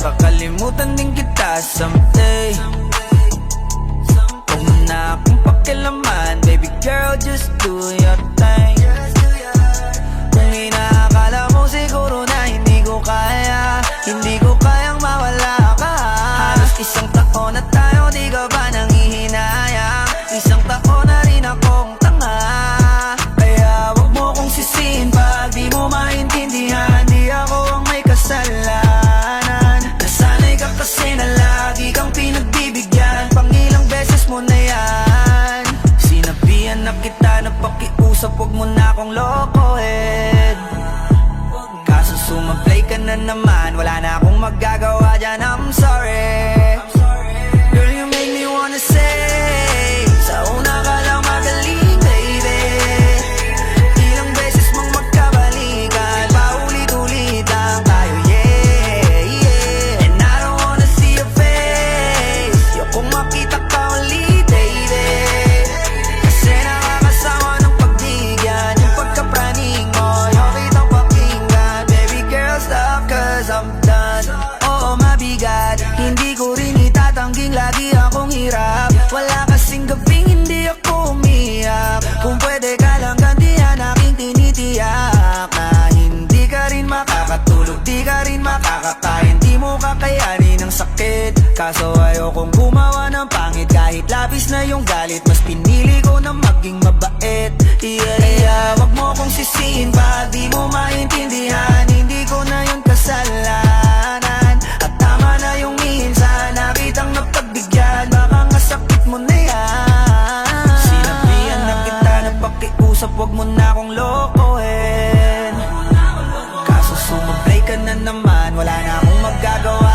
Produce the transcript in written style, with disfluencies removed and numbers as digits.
Makakalimutan din kita someday. Huwag mo na akong pakialaman, baby girl, just do your thing. Kung inaakala mo siguro na hindi ko kaya, hindi ko kayang mawala ka. Halos isang taon na tayo, di ka ba nangihinayang? Isang taon na rin akong tanga. Kaya wag mo kong sisihin pag di mo maintindihan. Di ako ang may kasalanan. Nasanay ka kasi na lagi kang pinagbibigyan. Pangilang beses mo na yan. Sinabihan na kita na pakiusap, wag mo na akong lokohin. Kaso sumablay ka na naman, wala na akong magagawa dyan, I'm sorry. Girl, you make me wanna say, sa una ka lang magaling, baby. Ilang beses mong magkabalikan, paulit-ulit lang tayo, yeah, yeah. And I don't wanna see your face, ayokong makita ka ulit, baby. Kasi nakakasama ng pagbigyan, yung pagkapraning mo, yung kitang pakinggan. Baby girl, stop cause I'm done. Oo, mabigat, hindi ko rin itatangging lagi akong hirap. Wala kasing gabing hindi ako umiyak. Kung pwede ka lang gantihan aking tinitiyak na hindi ka rin makakatulog, di ka rin makakakain, di mo kakayanin ang sakit. Kaso ayokong gumawa ng pangit, kahit labis na yung galit, mas pinili ko na maging mabait. Yeah, wag mo kong sisihin pag di mo maintindihan. Hindi ko na yun kasalanan, at tama na yung minsan na kitang napagbigyan. Baka nga sakit mo na yan. Sinabihan na kita na pakiusap, wag mo na akong lokohin. Kaso sumablay ka na naman, wala na akong magagawa